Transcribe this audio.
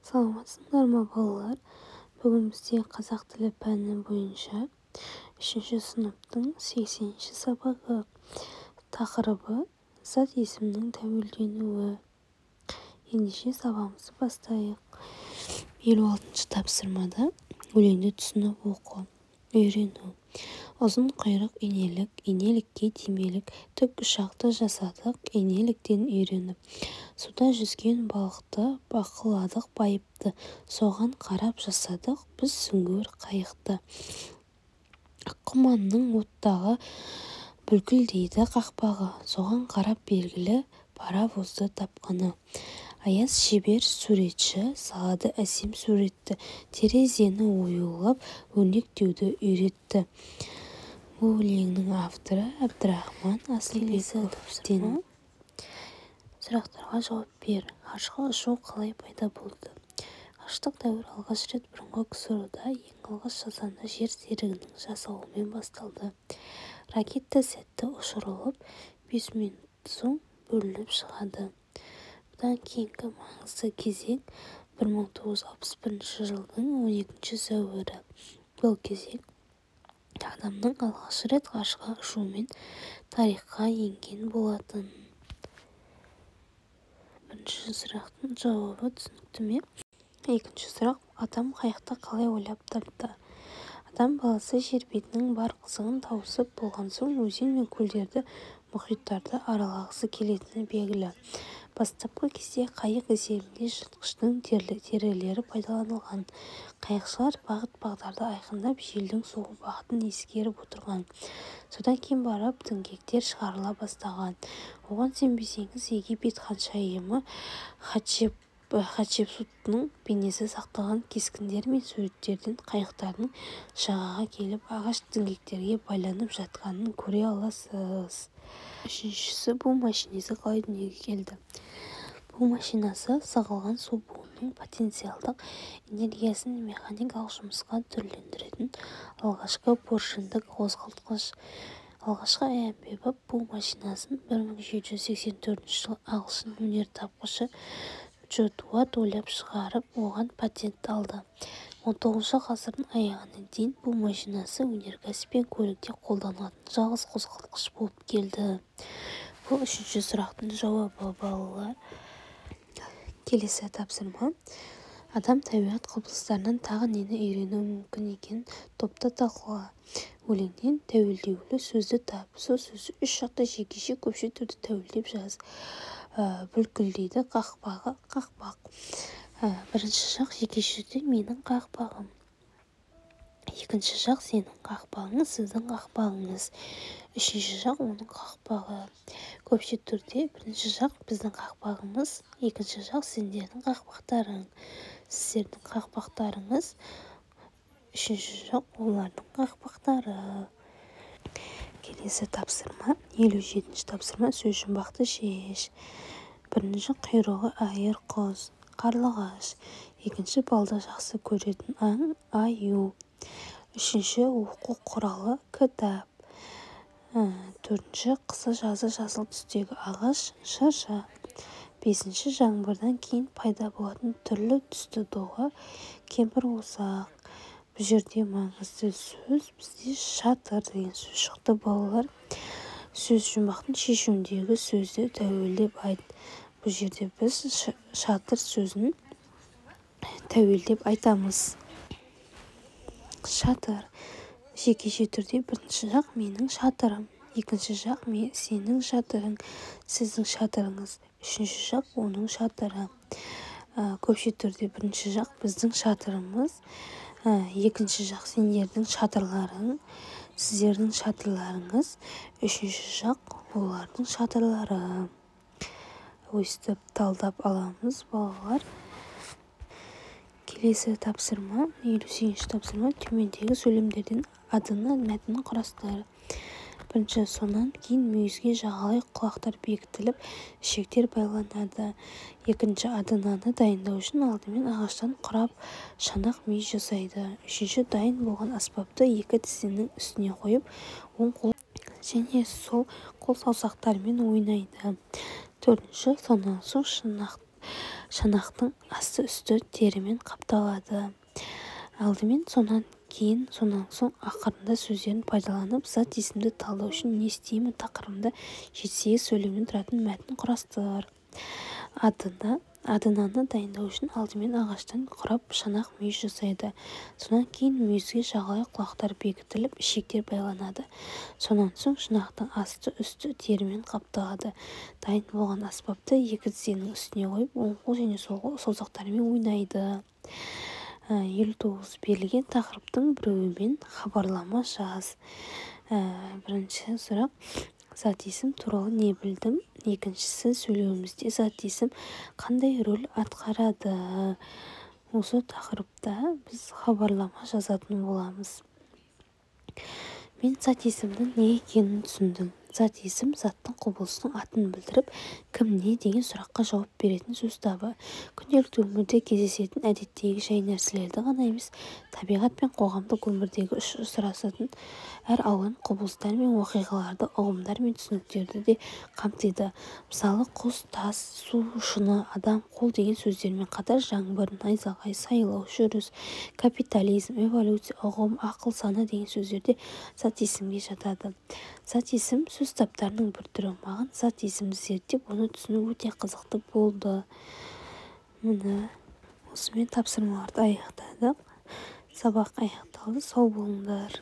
Саламатсыңдар ма балалар? Бүгін бізде қазақ тілі пәні бойынша 3-ші сыныптың 80-ші сабағы. Тақырыбы зат есімнің тәуелденуі. Ендеше сабағымызды бастайық. 56-ші тапсырмада өлеңді түсініп оқы. Үйрену. Ұзын құйрық инелікке тимелік тік ұшақты жасадық. Инеліктен үйреніп суда жүзген балықты бақыладық байыпты. Соған қарап жасадық біз сүңгуір қайықты. Құманның оттағы бүлкілдейді қақпағы. Соған қарап белгілі паровозды тапқаны. Аяз шебер суретші салады әсем суретті. Терезені оюлап өрнектеуді үйретті. Бұл өлеңнің авторы Әбдірахман Асылбеков. Сұрақтарға жауап бер. Ғарышқа ұшу қалай пайда болды? Ғарыштық дәуір алғаш рет бұрынғы КСРО-да ең алғаш жасанды жер серігінің жасалуымен басталды. Ракета сәтті ұшырылып 5 минут соң бөлініп шығады. Бұдан кейінгі маңызды кезең 1961 жылдың 12 сәуірі. Бұл кезең адамның алғаш рет ғарышқа ұшуымен тарихқа енген болатын. Бірінші сұрақтың жауабы түсінікті ме? Екінші сұрақ: адам қайықты қалай ойлап тапты? Адам баласы жер бетінің бар қызығын тауысып болған соң өзен мен көлдерді, мұхиттарды аралағысы келетіні белгілі. Бастапқы кезде қайық есебінде жыртқыштың терілері пайдаланылған. Қайықшылар бағыт-бағдарды айқындап, желдің соғу бағытын ескеріп отырған. Содан кейін барып діңгектер шығарыла бастаған. Оған сенбесеңіз, Египет ханшайымы Хатшепсуттың бейнесі сақталған кескіндер мен суреттерден қайықтардың жағаға келіп ағаш діңгектерге байланып жатқанын көре аласыз. Үшіншісі: бу машинасы қалай дүниеге келді? Бу машинасы сығылған су буының потенциалдық энергиясын механикалық жұмысқа түрлендіретін алғашқы поршендік қозғалтқыш. Алғашқы әмбебап бу машинасын 1784 жылы ағылшын өнертапқышы Джон Уатт ойлап шығарып, оған патент алды. 19 ғасырдың аяғына дейін бу машинасы өнеркәсіп пен көлікте қолданылатын жалғыз қозғалтқыш болып келді. Бұл үшінші сұрақтың жауабы, балалар. Келесі тапсырма: адам табиғат құбылыстарынан тағы нені үйренуі мүмкін екенін топта талқыла. Өлеңнен тәуелдеулі сөзді тап. Сол сөзді үш жақты жекеше көпше түрде тәуелдеп жаз. Бүлкілдейді қақпағы, қақпақ. Бірінші жақ жекеше түрде менің қақпағым. Екінші жақ сенің қақпағыңыз, сіздің қақпағыңыз. Үшінші жақ оның қақпағы. Көпше түрде бірінші жақ біздің қақпағымыз, екінші жақ сендердің қақпақтарың, сіздердің қақпақтарыңыз, үшінші жақ олардың қақпақтары. Келесі тапсырма 57-ші тапсырма: сөз жұмбақты шеш. Бірінші: құйрығы айыр құс, қарлығаш. Екінші: балды жақсы көретін аң, аю. Үшінші: оқу құралы, кітап. Төртінші: қысы-жазы жасыл түстегі ағаш, шырша. Бесінші: жаңбырдан кейін пайда болатын түрлі түсті доға, кемпір-озақ. Бұл жерде маңызды сөз бізде шатыр деген сөз шықты, балалар. Сөз жұмбақтың шешуіндегі сөзді тәуелдеп айт. Бұл жерде біз шатыр сөзін тәуелдеп айтамыз. Шатыр. Жекеше түрде бірінші жақ менің шатырым, екінші жақ сенің шатырың, сіздің шатырыңыз, үшінші жақ оның шатыры. Көпше түрде бірінші жақ біздің шатырымыз, екінші жақ сендердің шатырларың, сіздердің шатырларыңыз, үшінші жақ олардың шатырлары. Өстіп талдап аламыз, балалар. Келесі тапсырма 58-ші тапсырма: төмендегі сөйлемдерден адыны мәтінін құрастыр. Бірінші: сонан кейін мүйізге жағалай құлақтар бекітіліп, ішектер байланады. Екінші: адынаны дайындау үшін алдымен ағаштан құрап шанақ мүйіз жасайды. Үшінші: дайын болған аспапты екі тізенің үстіне қойып, оң қол және сол қол саусақтарымен ойнайды. Төртінші: сонан соң шанақтың асты-үсті терімен қапталады. Алдымен сонан соң ақырында сөздерін пайдаланып зат есімді талдау үшін не істеймін тақырыбында 7-8 сөйлемнен тұратын мәтін құрастыр. Адынаны дайындау үшін алдымен ағаштан құрап шанақ мүйіз жасайды. Сонан кейін мүйізге жағалай құлақтар бекітіліп ішектер байланады. Сонан соң шанақтың асты-үсті терімен қапталады. Дайын болған аспапты екі тізенің үстіне қойып оң қол және сол қол саусақтарымен ойнайды. 59. Берілген тақырыптың біреуімен хабарлама жаз. Бірінші сұрақ: зат есім туралы не білдім? Екіншісі: сөйлеуімізде зат есім қандай рөл атқарады? Осы тақырыпта біз хабарлама жазатын боламыз. Мен зат есімнің не екенін түсіндім. Зат есім заттың құбылысының атын білдіріп, кім не деген сұраққа жауап беретін сөз табы. Күнделікті өмірде кездесетін әдеттегі жай нәрселерді ғана емес, табиғат пен қоғамдық өмірдегі ұшырасатын әр алуан құбылыстар мен оқиғаларды, ұғымдар мен түсініктерді де қамтиды. Мысалы, құс, тас, су, шыны, адам, қол деген сөздермен қатар жаңбыр, найзағай, сайлау, жүріс, капитализм, эволюция, ұғым, ақыл, сана деген сөздер де зат есімге жатады. Зат есім сөз таптарының бір түрі. Маған зат есімді зерттеп, оны түсіну өте қызықты болды. Міне, осымен тапсырмаларды аяқтадық. Сабақ аяқталды. Сау болыңдар.